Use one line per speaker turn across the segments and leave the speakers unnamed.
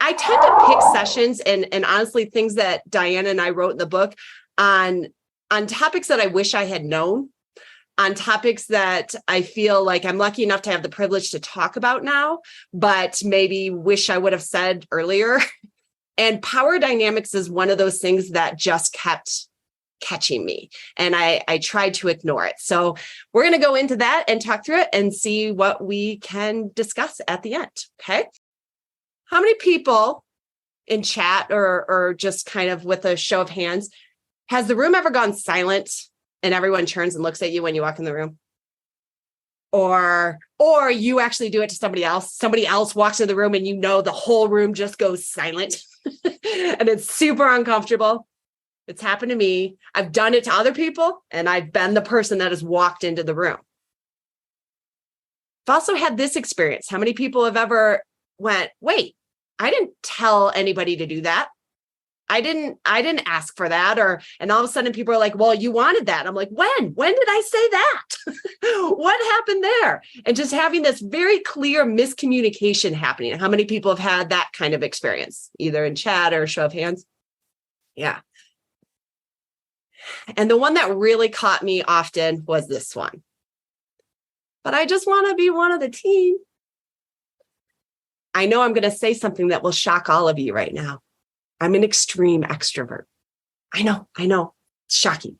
I tend to pick sessions and honestly things that Diana and I wrote in the book on topics that I wish I had known, on topics that I feel like I'm lucky enough to have the privilege to talk about now, but maybe wish I would have said earlier. And power dynamics is one of those things that just kept catching me, and I tried to ignore it. So we're going to go into that and talk through it and see what we can discuss at the end. Okay. How many people in chat or just kind of with a show of hands, has the room ever gone silent and everyone turns and looks at you when you walk in the room? Or you actually do it to somebody else walks in the room and the whole room just goes silent and it's super uncomfortable. It's happened to me. I've done it to other people, and I've been the person that has walked into the room. I've also had this experience. How many people have ever went, wait, I didn't tell anybody to do that. I didn't ask for that. And all of a sudden people are like, well, you wanted that. I'm like, when did I say that? What happened there? And just having this very clear miscommunication happening. How many people have had that kind of experience, either in chat or show of hands? Yeah. And the one that really caught me often was this one. But I just want to be one of the team. I know I'm going to say something that will shock all of you right now. I'm an extreme extrovert. I know, it's shocking.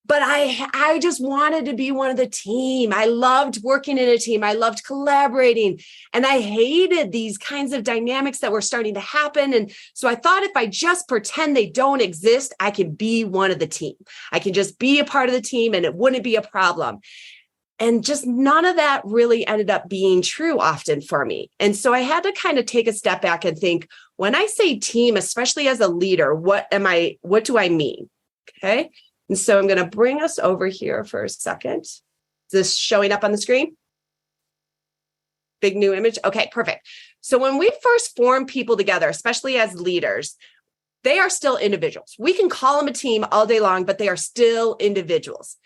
But I just wanted to be one of the team. I loved working in a team. I loved collaborating. And I hated these kinds of dynamics that were starting to happen. And so I thought if I just pretend they don't exist, I can be one of the team. I can just be a part of the team and it wouldn't be a problem. And just none of that really ended up being true often for me. And so I had to kind of take a step back and think, when I say team, especially as a leader, what do I mean? Okay. And so I'm going to bring us over here for a second. Is this showing up on the screen? Big new image. Okay, perfect. So when we first form people together, especially as leaders, they are still individuals. We can call them a team all day long, but they are still individuals.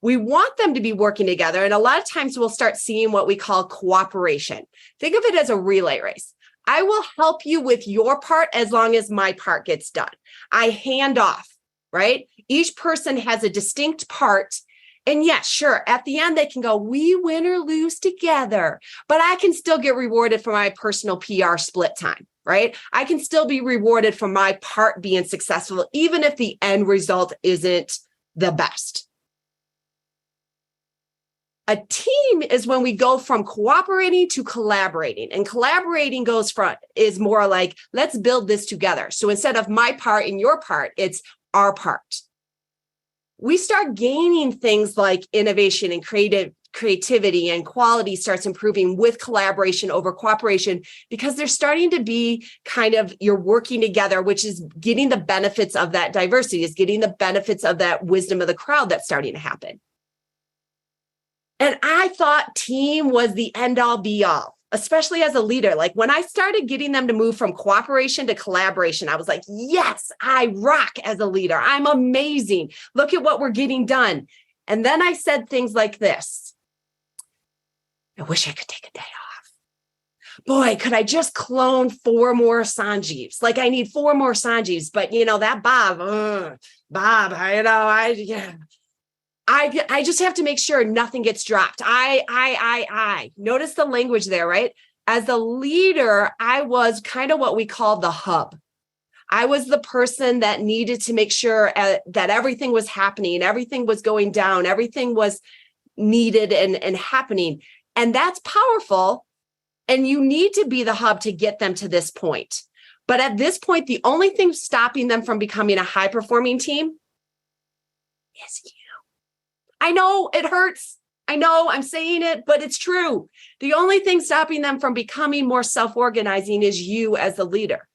We want them to be working together. And a lot of times we'll start seeing what we call cooperation. Think of it as a relay race. I will help you with your part as long as my part gets done. I hand off, right? Each person has a distinct part. And yes, sure, at the end, they can go, we win or lose together, but I can still get rewarded for my personal PR split time, right? I can still be rewarded for my part being successful, even if the end result isn't the best. A team is when we go from cooperating to collaborating, and collaborating is more like, let's build this together. So instead of my part and your part, it's our part. We start gaining things like innovation and creativity, and quality starts improving with collaboration over cooperation, because they're starting to be kind of, you're working together, which is getting the benefits of that diversity, is getting the benefits of that wisdom of the crowd that's starting to happen. And I thought team was the end all be all, especially as a leader. Like when I started getting them to move from cooperation to collaboration, I was like, yes, I rock as a leader. I'm amazing. Look at what we're getting done. And then I said things like this. I wish I could take a day off. Boy, could I just clone 4 more Sanjeevs? Like I need 4 more Sanjeevs, but that Bob, I just have to make sure nothing gets dropped. I. Notice the language there, right? As a leader, I was kind of what we call the hub. I was the person that needed to make sure that everything was happening, everything was going down, everything was needed and happening. And that's powerful. And you need to be the hub to get them to this point. But at this point, the only thing stopping them from becoming a high-performing team is you. I know it hurts. I know I'm saying it, but it's true. The only thing stopping them from becoming more self-organizing is you as a leader.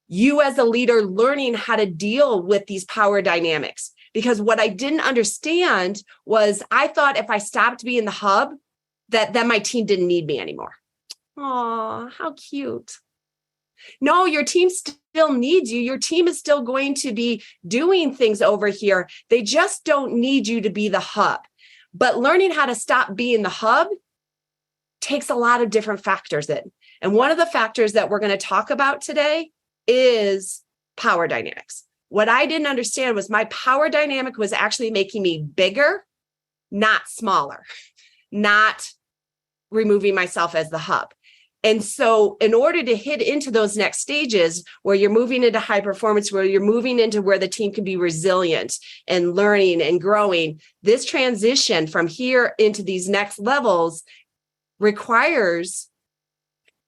You as a leader learning how to deal with these power dynamics. Because what I didn't understand was I thought if I stopped being the hub, that then my team didn't need me anymore. Aw, how cute. No, your team still needs you. Your team is still going to be doing things over here. They just don't need you to be the hub. But learning how to stop being the hub takes a lot of different factors in. And one of the factors that we're going to talk about today is power dynamics. What I didn't understand was my power dynamic was actually making me bigger, not smaller, not removing myself as the hub. And so in order to hit into those next stages where you're moving into high performance, where you're moving into where the team can be resilient and learning and growing, this transition from here into these next levels requires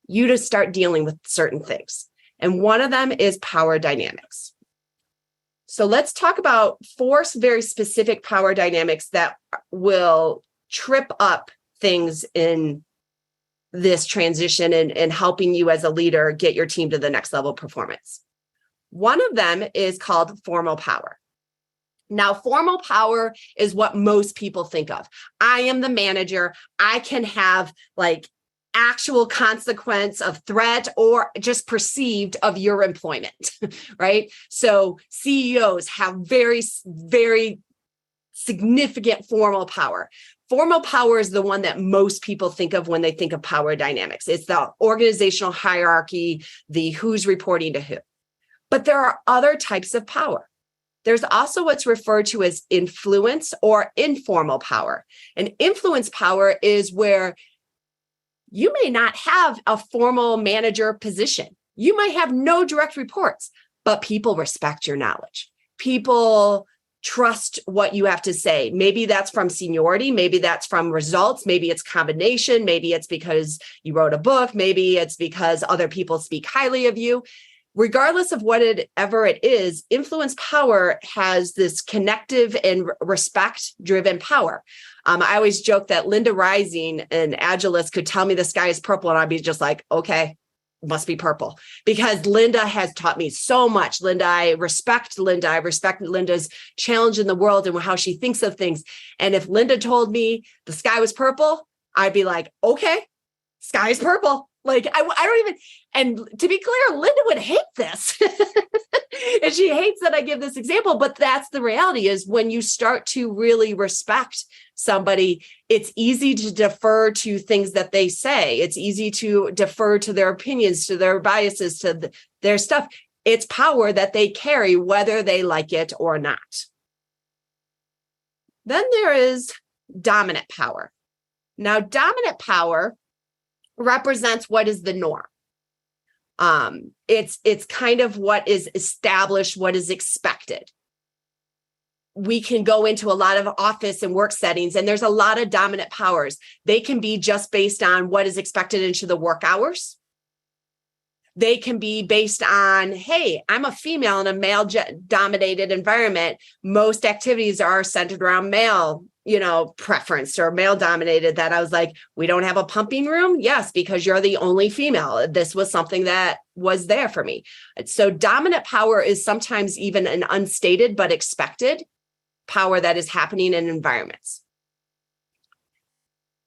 you to start dealing with certain things. And one of them is power dynamics. So let's talk about 4 very specific power dynamics that will trip up things in this transition and helping you as a leader get your team to the next level of performance. One of them is called formal power. Now, formal power is what most people think of. I am the manager. I can have like actual consequence of threat or just perceived of your employment, right? So CEOs have very, very significant formal power. Formal power is the one that most people think of when they think of power dynamics. It's the organizational hierarchy, the who's reporting to who. But there are other types of power. There's also what's referred to as influence or informal power. And influence power is where you may not have a formal manager position. You might have no direct reports, but people respect your knowledge. People trust what you have to say. Maybe that's from seniority. Maybe that's from results. Maybe it's combination. Maybe it's because you wrote a book. Maybe it's because other people speak highly of you. Regardless of whatever it is, influence power has this connective and respect-driven power. I always joke that Linda Rising, an Agilist, could tell me the sky is purple, and I'd be just like, okay, must be purple, because Linda has taught me so much. I respect Linda. I respect Linda's challenge in the world and how she thinks of things. And if Linda told me the sky was purple, I'd be like, okay, sky is purple. Like, I don't even, and to be clear, Linda would hate this. And she hates that I give this example, but that's the reality is when you start to really respect somebody, it's easy to defer to things that they say. It's easy to defer to their opinions, to their biases, to their stuff. It's power that they carry, whether they like it or not. Then there is dominant power. Now, dominant power represents what is the norm. It's kind of what is established, what is expected. We can go into a lot of office and work settings, and there's a lot of dominant powers. They can be just based on what is expected into the work hours. They can be based on, hey, I'm a female in a male-dominated environment. Most activities are centered around male, preference or male-dominated. That I was like, we don't have a pumping room? Yes, because you're the only female. This was something that was there for me. So dominant power is sometimes even an unstated but expected power that is happening in environments.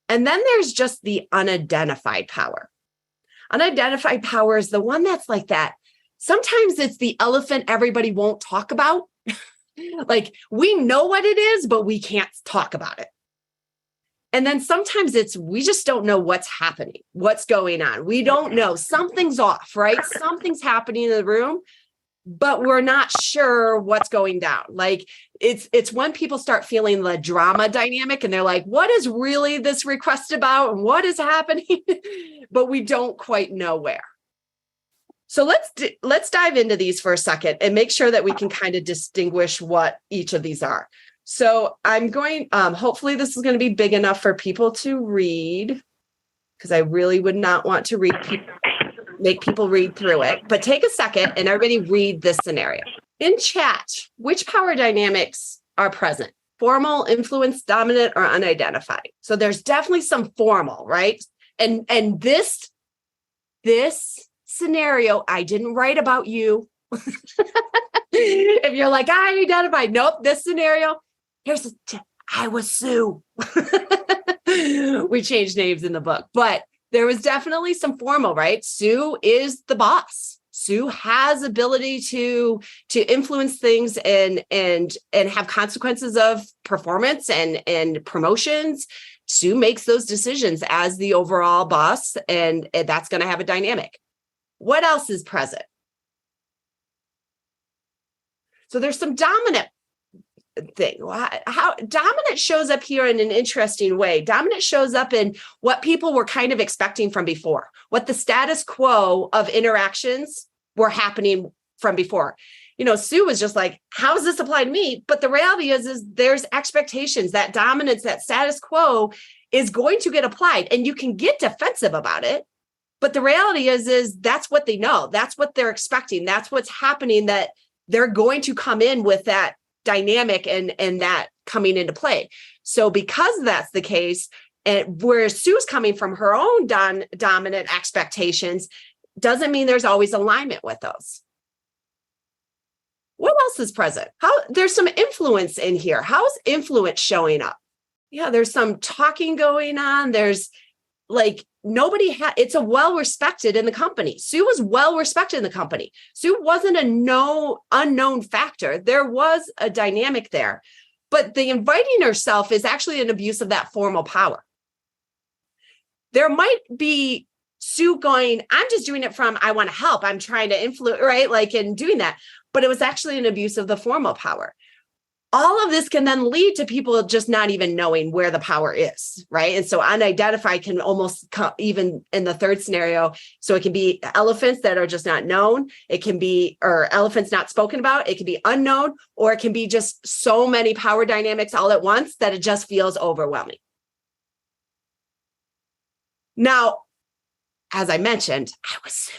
And then there's just the unidentified power. Unidentified power is the one that's like that. Sometimes it's the elephant everybody won't talk about. Like, we know what it is, but we can't talk about it. And then sometimes we just don't know what's happening, what's going on. We don't know. Something's off, right? Something's happening in the room, but we're not sure what's going down. Like, it's when people start feeling the drama dynamic and they're like, what is really this request about? And what is happening? But we don't quite know where. So let's dive into these for a second and make sure that we can kind of distinguish what each of these are. So I'm going, hopefully this is going to be big enough for people to read, because I really would not want to make people read through it. But take a second and everybody read this scenario. In chat, which power dynamics are present? Formal, influence, dominant, or unidentified? So there's definitely some formal, right? And this scenario, I didn't write about you. If you're like, I identified, nope, this scenario, I was Sue. We changed names in the book, but there was definitely some formal, right? Sue is the boss. Sue has ability to influence things and have consequences of performance and promotions Sue makes those decisions as the overall boss, and that's going to have a dynamic. What else is present? So there's some dominant thing. How dominant shows up here in an interesting way. Dominant shows up in what people were kind of expecting from before, what the status quo of interactions were happening from before. Sue was just like, how does this apply to me? But the reality is there's expectations. That dominance, that status quo is going to get applied, and you can get defensive about it. But the reality is that's what they know. That's what they're expecting. That's what's happening, that they're going to come in with that dynamic and that coming into play. So because that's the case, and where Sue's coming from her own dominant expectations, doesn't mean there's always alignment with those. What else is present? There's some influence in here. How's influence showing up? Yeah, there's some talking going on. There's it's a well-respected in the company. Sue was well-respected in the company. Sue wasn't a unknown factor. There was a dynamic there, but the inviting herself is actually an abuse of that formal power. There might be Sue going, I'm just doing it from, I want to help. I'm trying to influence, right? In doing that, but it was actually an abuse of the formal power. All of this can then lead to people just not even knowing where the power is, right? And so unidentified can almost come even in the third scenario. So it can be elephants that are just not known. It can be, or elephants not spoken about. It can be unknown, or it can be just so many power dynamics all at once that it just feels overwhelming. Now, as I mentioned, I was Sue.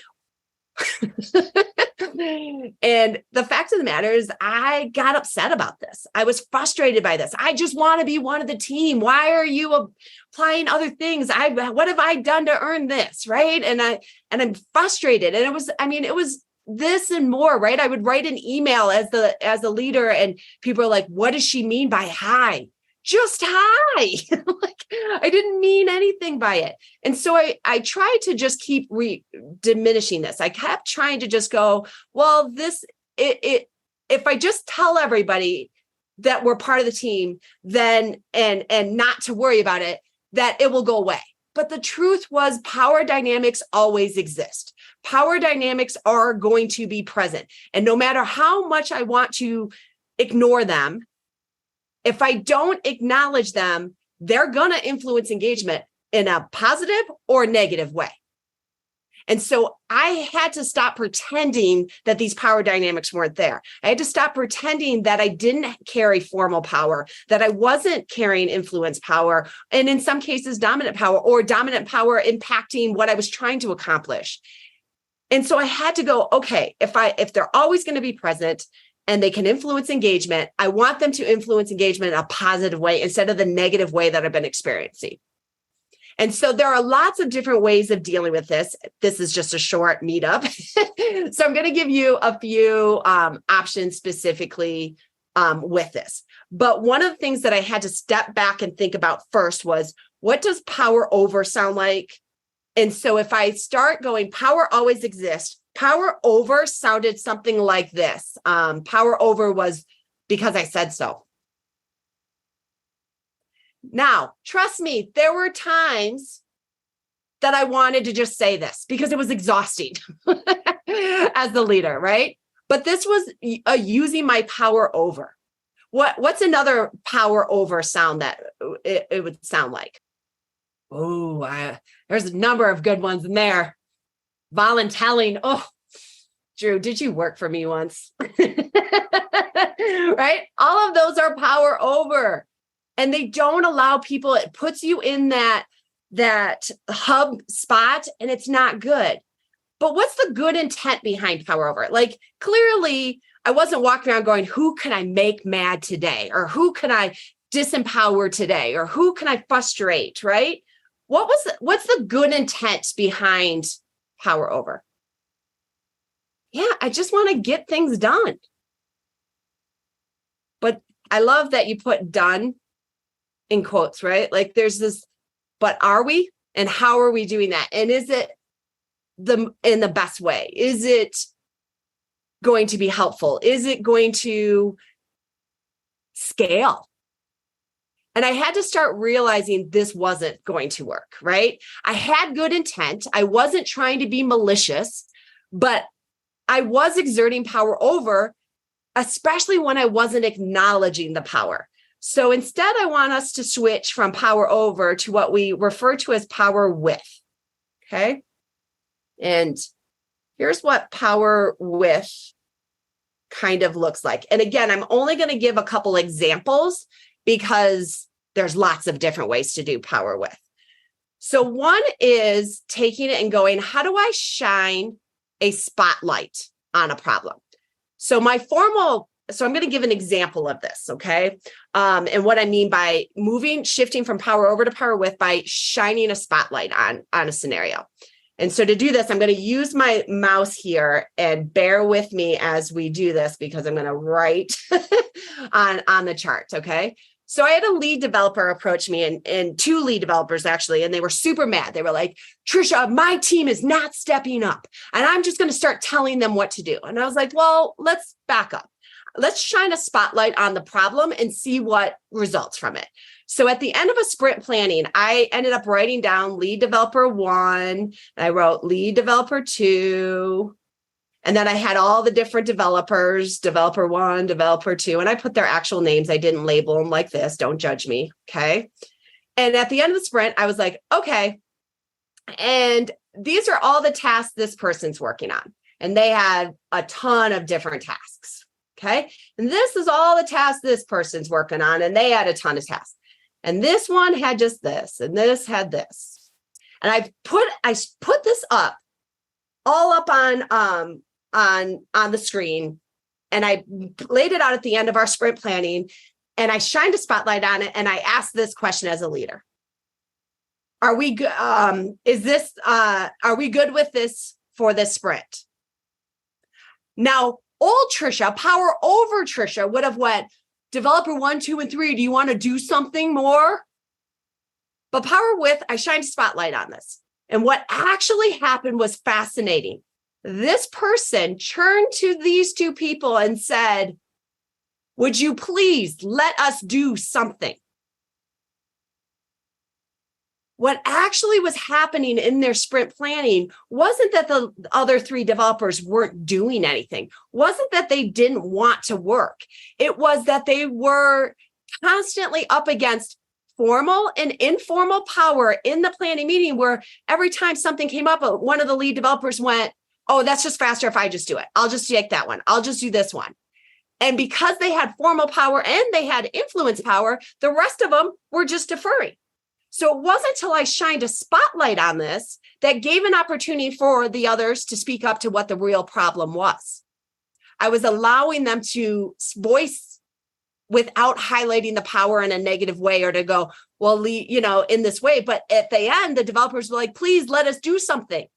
And the fact of the matter is, I got upset about this. I was frustrated by this. I just want to be one of the team. Why are you applying other things? What have I done to earn this? Right. And I'm frustrated. And it was this and more, right? I would write an email as a leader, and people are like, what does she mean by hi? Just hi. I didn't mean anything by it. And so I tried to just keep diminishing this. I kept trying to just go, well, if I just tell everybody that we're part of the team, then, and not to worry about it, that it will go away. But the truth was, power dynamics always exist. Power dynamics are going to be present. And no matter how much I want to ignore them, if I don't acknowledge them, they're going to influence engagement in a positive or negative way. And so I had to stop pretending that these power dynamics weren't there. I had to stop pretending that I didn't carry formal power, that I wasn't carrying influence power, and in some cases, dominant power, or dominant power impacting what I was trying to accomplish. And so I had to go, okay, if they're always going to be present, and they can influence engagement, I want them to influence engagement in a positive way instead of the negative way that I've been experiencing. And so there are lots of different ways of dealing with this. This is just a short meetup. So I'm going to give you a few options specifically with this. But one of the things that I had to step back and think about first was, what does power over sound like? And so if I start going, power always exists, power over sounded something like this. Power over was because I said so. Now, trust me, there were times that I wanted to just say this because it was exhausting as the leader, right? But this was using my power over. What's another power over sound that it would sound like? Oh, there's a number of good ones in there. Voluntelling. Oh, Drew, did you work for me once? Right? All of those are power over. And they don't allow people, it puts you in that hub spot, and it's not good. But what's the good intent behind power over? Like, clearly, I wasn't walking around going, who can I make mad today? Or who can I disempower today? Or who can I frustrate, right? What's the good intent behind power over? Yeah, I just want to get things done. But I love that you put done in quotes, right? Like there's this, but are we? And how are we doing that? And is it in the best way? Is it going to be helpful? Is it going to scale? And I had to start realizing this wasn't going to work, right? I had good intent. I wasn't trying to be malicious, but I was exerting power over, especially when I wasn't acknowledging the power. So instead, I want us to switch from power over to what we refer to as power with. Okay. And here's what power with kind of looks like. And again, I'm only going to give a couple examples because there's lots of different ways to do power with. So one is taking it and going, how do I shine a spotlight on a problem? So I'm going to give an example of this, okay? And what I mean by shifting from power over to power with by shining a spotlight on a scenario. And so to do this, I'm going to use my mouse here and bear with me as we do this because I'm going to write on the chart, okay? So I had a lead developer approach me and two lead developers actually, and they were super mad. They were like, Tricia, my team is not stepping up and I'm just going to start telling them what to do. And I was like, well, let's back up. Let's shine a spotlight on the problem and see what results from it. So at the end of a sprint planning, I ended up writing down lead developer 1, and I wrote lead developer 2, and then I had all the different developers, developer 1, developer 2, and I put their actual names. I didn't label them like this. Don't judge me, okay? And at the end of the sprint, I was like, okay, and these are all the tasks this person's working on. And they had a ton of different tasks, okay? And this is all the tasks this person's working on, and they had a ton of tasks. And this one had just this, and this had this. And I put this up, all up on the screen, and I laid it out at the end of our sprint planning, and I shined a spotlight on it, and I asked this question as a leader. Are we good? Are we good with this for this sprint? Now, old Tricia, power over Tricia, would have went, developer 1, 2, and 3, do you want to do something more? But power with, I shined a spotlight on this. And what actually happened was fascinating. This person turned to these two people and said, would you please let us do something? What actually was happening in their sprint planning wasn't that the other 3 developers weren't doing anything, wasn't that they didn't want to work. It was that they were constantly up against formal and informal power in the planning meeting, where every time something came up, one of the lead developers went, oh, that's just faster if I just do it. I'll just take that one. I'll just do this one. And because they had formal power and they had influence power, the rest of them were just deferring. So it wasn't until I shined a spotlight on this that gave an opportunity for the others to speak up to what the real problem was. I was allowing them to voice without highlighting the power in a negative way or to go, well, in this way. But at the end, the developers were like, please let us do something.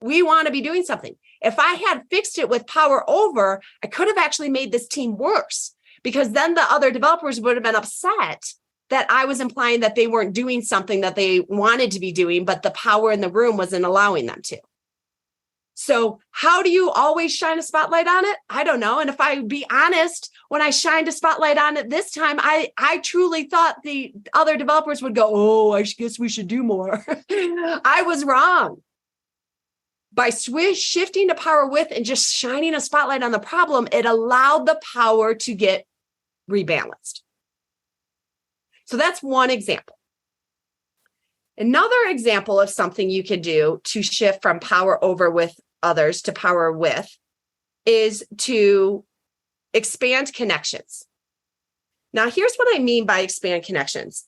We want to be doing something. If I had fixed it with power over, I could have actually made this team worse, because then the other developers would have been upset that I was implying that they weren't doing something that they wanted to be doing, but the power in the room wasn't allowing them to. So how do you always shine a spotlight on it? I don't know. And if I be honest, when I shined a spotlight on it this time, I truly thought the other developers would go, oh, I guess we should do more. I was wrong. By shifting to power with and just shining a spotlight on the problem, it allowed the power to get rebalanced. So that's one example. Another example of something you can do to shift from power over with others to power with is to expand connections. Now, here's what I mean by expand connections.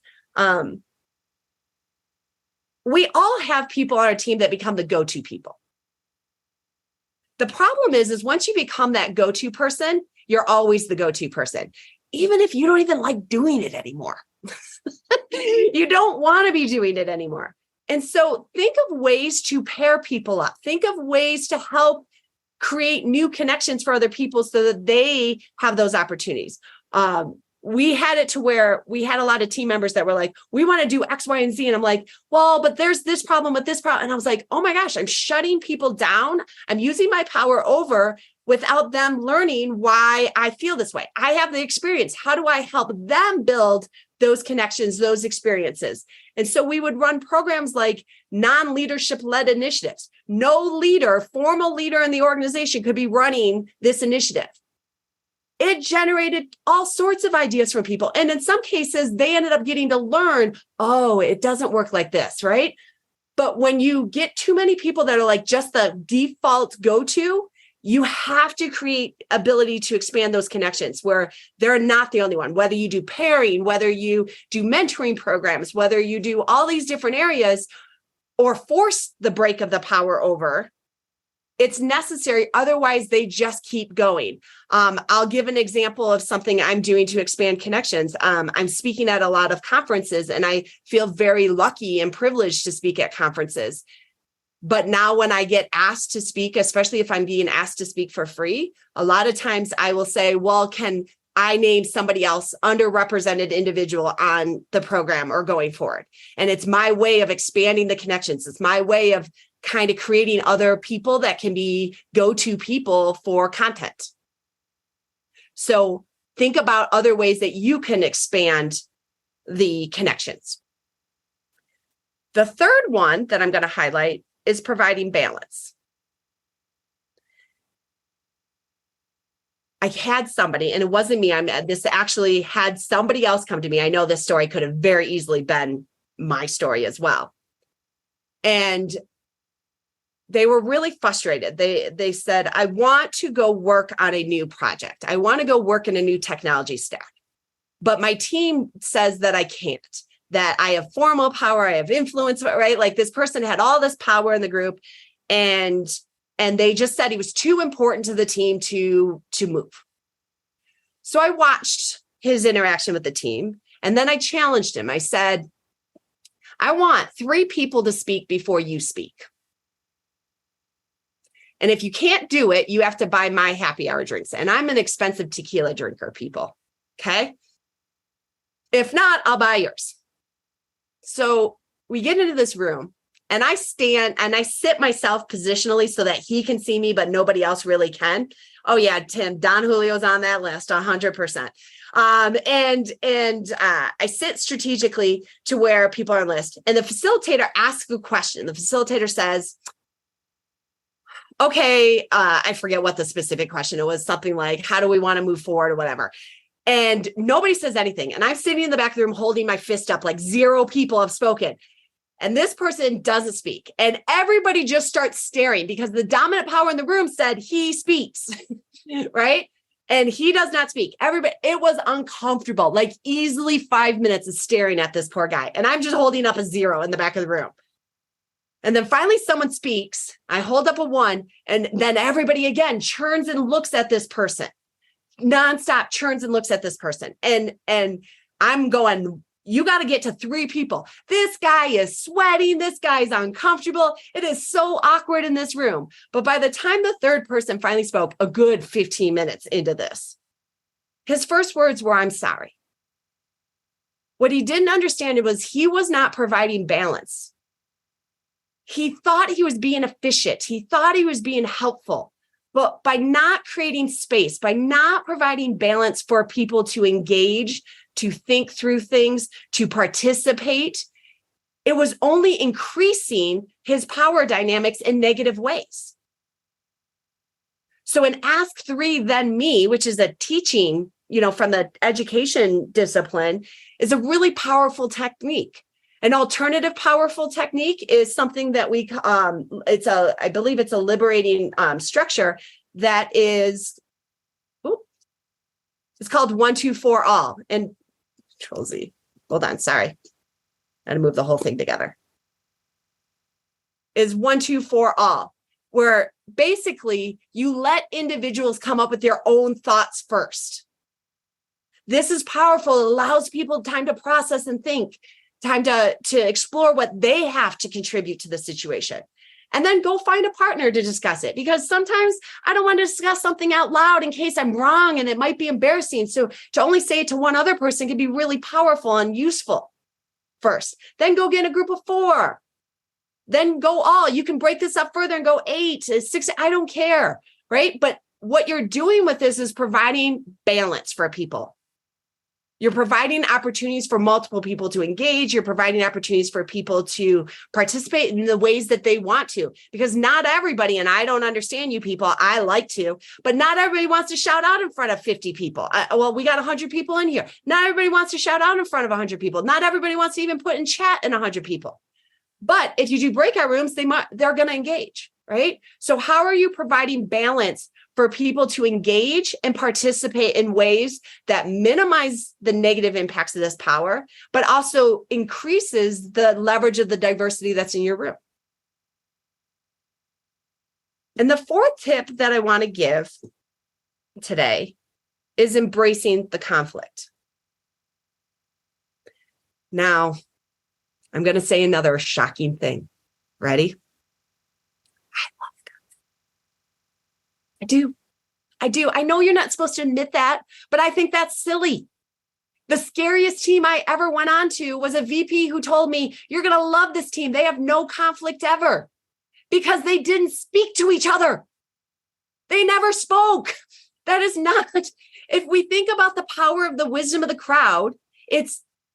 We all have people on our team that become the go-to people. The problem is once you become that go-to person, you're always the go-to person, even if you don't even like doing it anymore. You don't want to be doing it anymore. And so think of ways to pair people up. Think of ways to help create new connections for other people so that they have those opportunities. We had it to where we had a lot of team members that were like, we want to do X, Y, and Z. And I'm like, well, but there's this problem with this problem. And I was like, oh my gosh, I'm shutting people down. I'm using my power over without them learning why I feel this way. I have the experience. How do I help them build those connections, those experiences. And so we would run programs like non-leadership led initiatives. No leader, formal leader in the organization could be running this initiative. It generated all sorts of ideas from people. And in some cases, they ended up getting to learn, oh, it doesn't work like this, right? But when you get too many people that are like just the default go-to, you have to create ability to expand those connections where they're not the only one. Whether you do pairing, whether you do mentoring programs, whether you do all these different areas or force the break of the power over, it's necessary. Otherwise, they just keep going. I'll give an example of something I'm doing to expand connections. I'm speaking at a lot of conferences, and I feel very lucky and privileged to speak at conferences. But now when I get asked to speak, especially if I'm being asked to speak for free, a lot of times I will say, well, can I name somebody else, underrepresented individual on the program or going forward? And it's my way of expanding the connections. It's my way of kind of creating other people that can be go-to people for content. So think about other ways that you can expand the connections. The third one that I'm going to highlight is providing balance. I had somebody, and it wasn't me. This actually had somebody else come to me. I know this story could have very easily been my story as well. And they were really frustrated. They said, I want to go work on a new project. I want to go work in a new technology stack. But my team says that I can't, that I have formal power, I have influence, right? Like this person had all this power in the group, and they just said he was too important to the team to move. So I watched his interaction with the team, and then I challenged him. I said, I want 3 people to speak before you speak. And if you can't do it, you have to buy my happy hour drinks. And I'm an expensive tequila drinker, people. Okay. If not, I'll buy yours. So we get into this room, and I stand and I sit myself positionally so that he can see me, but nobody else really can. Oh yeah, Tim, Don Julio's on that list, 100%. I sit strategically to where people are on the list. And the facilitator asks a question. The facilitator says, okay, I forget what the specific question. It was something like, how do we want to move forward or whatever? And nobody says anything. And I'm sitting in the back of the room holding my fist up, like 0 people have spoken. And this person doesn't speak. And everybody just starts staring because the dominant power in the room said he speaks, right? And he does not speak. Everybody, it was uncomfortable, like easily 5 minutes of staring at this poor guy. And I'm just holding up a 0 in the back of the room. And then finally someone speaks. I hold up a 1, and then everybody again churns and looks at this person. Nonstop churns and looks at this person. And I'm going, you got to get to 3 people. This guy is sweating. This guy's uncomfortable. It is so awkward in this room. But by the time the 3rd person finally spoke, a good 15 minutes into this, his first words were, I'm sorry. What he didn't understand was he was not providing balance. He thought he was being efficient. He thought he was being helpful. But by not creating space, by not providing balance for people to engage, to think through things, to participate, it was only increasing his power dynamics in negative ways. So in Ask 3, Then Me, which is a teaching, from the education discipline, is a really powerful technique. An alternative powerful technique is something that I believe it's a liberating structure that is, it's called 1, 2, 4, all. And Control Z, hold on, sorry. Got to move the whole thing together. Is 1, 2, 4, all, where basically you let individuals come up with their own thoughts first. This is powerful. It allows people time to process and think, time to explore what they have to contribute to the situation. And then go find a partner to discuss it, because sometimes I don't want to discuss something out loud in case I'm wrong and it might be embarrassing. So to only say it to one other person can be really powerful and useful first. Then go get a group of 4. Then go all. You can break this up further and go 8, 6. I don't care, right? But what you're doing with this is providing balance for people. You're providing opportunities for multiple people to engage. You're providing opportunities for people to participate in the ways that they want to, because not everybody, and I don't understand you people, I like to, but not everybody wants to shout out in front of 50 people. Well, we got 100 people in here. Not everybody wants to shout out in front of 100 people. Not everybody wants to even put in chat in 100 people. But if you do breakout rooms, they're going to engage, right? So how are you providing balance for people to engage and participate in ways that minimize the negative impacts of this power, but also increases the leverage of the diversity that's in your room? And the fourth tip that I want to give today is embracing the conflict. Now, I'm going to say another shocking thing. Ready? I do. I know you're not supposed to admit that, but I think that's silly. The scariest team I ever went on to was a VP who told me, you're going to love this team. They have no conflict ever, because they didn't speak to each other. They never spoke. That is not, if we think about the power of the wisdom of the crowd,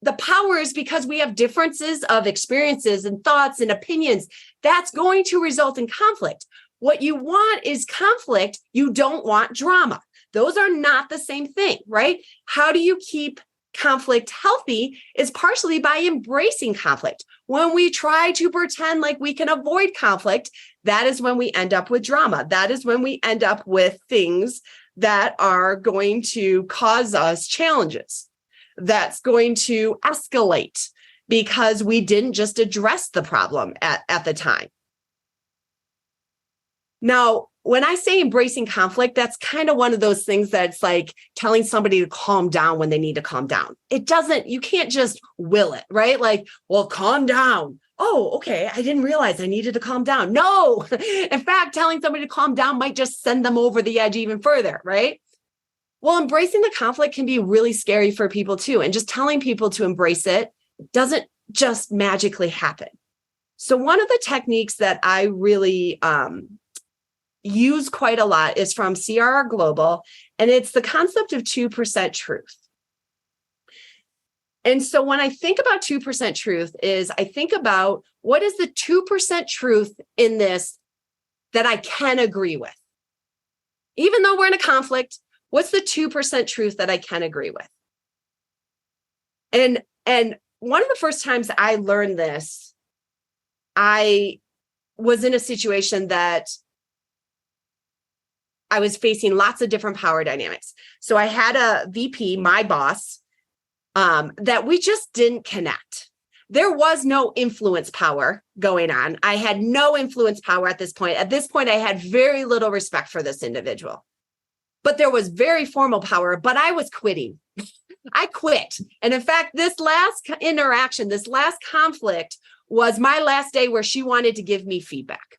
the power is because we have differences of experiences and thoughts and opinions. That's going to result in conflict. What you want is conflict. You don't want drama. Those are not the same thing, right? How do you keep conflict healthy is partially by embracing conflict. When we try to pretend like we can avoid conflict, that is when we end up with drama. That is when we end up with things that are going to cause us challenges. That's going to escalate because we didn't just address the problem at the time. Now, when I say embracing conflict, that's kind of one of those things that's like telling somebody to calm down when they need to calm down. You can't just will it, right? Like, well, calm down. Oh, okay. I didn't realize I needed to calm down. No, in fact, telling somebody to calm down might just send them over the edge even further, right? Well, embracing the conflict can be really scary for people too. And just telling people to embrace it doesn't just magically happen. So one of the techniques that I really use quite a lot is from CRR Global, and it's the concept of 2% truth. And so when I think about 2% truth I think about what is the 2% truth in this that I can agree with? Even though we're in a conflict, what's the 2% truth that I can agree with? And one of the first times I learned this, I was in a situation that I was facing lots of different power dynamics. So I had a VP, my boss, that we just didn't connect. There was no influence power going on. I had no influence power at this point. At this point, I had very little respect for this individual. But there was very formal power, but I was quitting. I quit. And in fact, this last interaction, this last conflict was my last day where she wanted to give me feedback.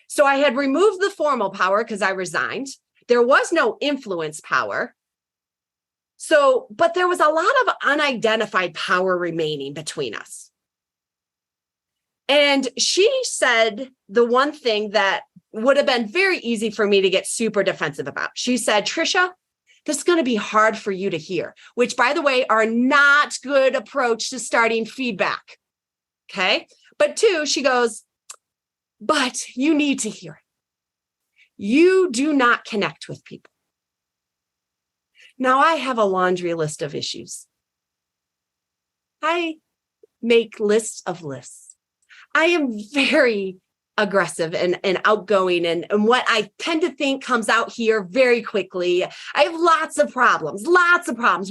So I had removed the formal power because I resigned. There was no influence power. But there was a lot of unidentified power remaining between us. And she said the one thing that would have been very easy for me to get super defensive about. She said, Tricia, this is going to be hard for you to hear, which, by the way, are not good approach to starting feedback. Okay. But two, she goes, but you need to hear it. You do not connect with people. Now, I have a laundry list of issues. I make lists of lists. I am very aggressive and outgoing, and what I tend to think comes out here very quickly. I have lots of problems,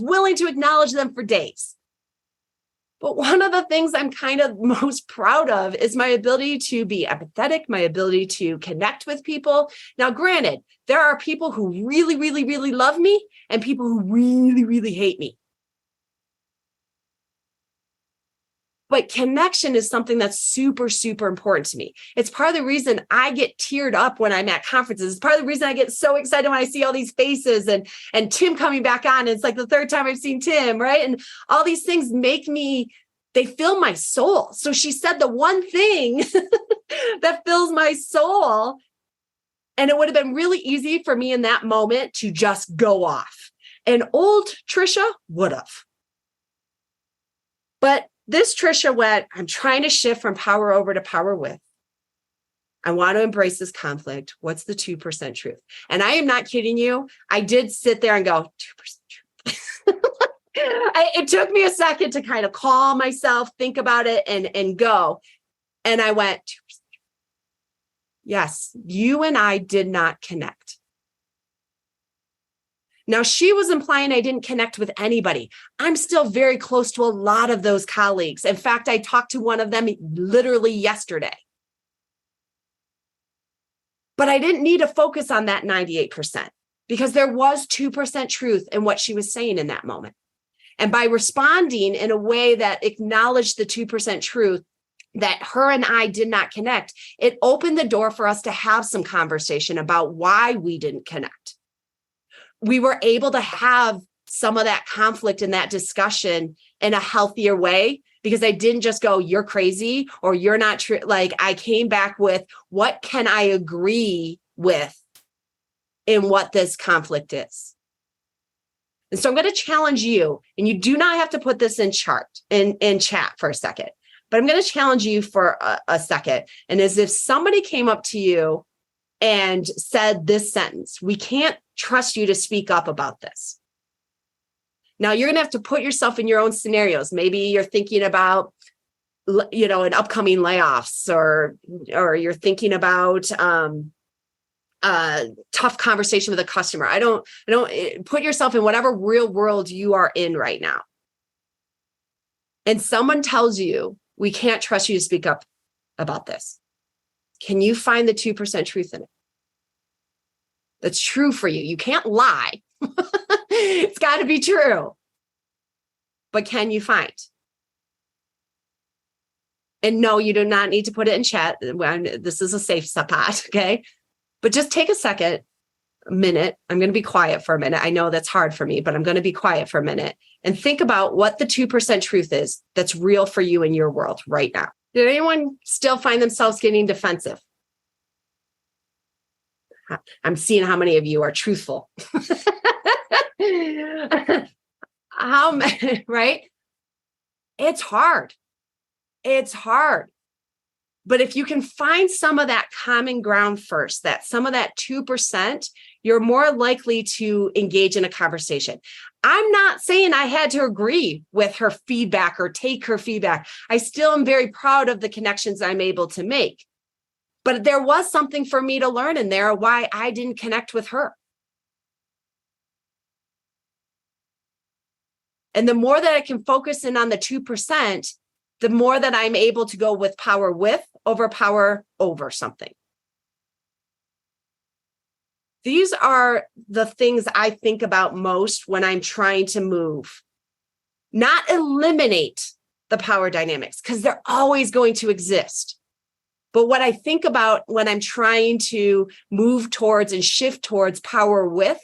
willing to acknowledge them for days. But one of the things I'm kind of most proud of is my ability to be empathetic, my ability to connect with people. Now, granted, there are people who really, really, really love me and people who really, really hate me. But connection is something that's super, super important to me. It's part of the reason I get teared up when I'm at conferences. It's part of the reason I get so excited when I see all these faces and Tim coming back on. It's like the third time I've seen Tim, right? And all these things they fill my soul. So she said the one thing that fills my soul, and it would have been really easy for me in that moment to just go off. And old Tricia would have. But this Tricia went, I'm trying to shift from power over to power with. I want to embrace this conflict. What's the 2% truth? And I am not kidding you. I did sit there and go, 2% truth. It took me a second to kind of calm myself, think about it, and go. And I went, 2%. Yes, you and I did not connect. Now, she was implying I didn't connect with anybody. I'm still very close to a lot of those colleagues. In fact, I talked to one of them literally yesterday. But I didn't need to focus on that 98% because there was 2% truth in what she was saying in that moment. And by responding in a way that acknowledged the 2% truth, that her and I did not connect, it opened the door for us to have some conversation about why we didn't connect. We were able to have some of that conflict in that discussion in a healthier way because I didn't just go, you're crazy or you're not true. Like I came back with, what can I agree with in what this conflict is? And so I'm going to challenge you, and you do not have to put this in chat for a second, but I'm going to challenge you for a second. And as if somebody came up to you and said this sentence, we can't trust you to speak up about this. Now you're going to have to put yourself in your own scenarios. Maybe you're thinking about, an upcoming layoffs, or you're thinking about tough conversation with a customer. I don't put yourself in whatever real world you are in right now. And someone tells you, we can't trust you to speak up about this. Can you find the 2% truth in it? That's true for you. You can't lie. It's got to be true. But can you find? And no, you do not need to put it in chat. This is a safe spot, okay? But just take a minute. I'm going to be quiet for a minute. I know that's hard for me, but I'm going to be quiet for a minute and think about what the 2% truth is that's real for you in your world right now. Did anyone still find themselves getting defensive? I'm seeing how many of you are truthful. How many, right? It's hard. It's hard. But if you can find some of that common ground first, that some of that 2%, you're more likely to engage in a conversation. I'm not saying I had to agree with her feedback or take her feedback. I still am very proud of the connections I'm able to make. But there was something for me to learn in there why I didn't connect with her. And the more that I can focus in on the 2%, the more that I'm able to go with power with over power over something. These are the things I think about most when I'm trying to move. Not eliminate the power dynamics, because they're always going to exist. But what I think about when I'm trying to move towards and shift towards power with,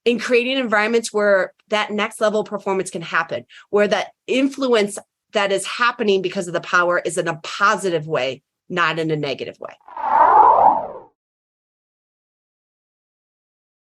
in creating environments where that next level of performance can happen, where that influence that is happening because of the power is in a positive way, not in a negative way.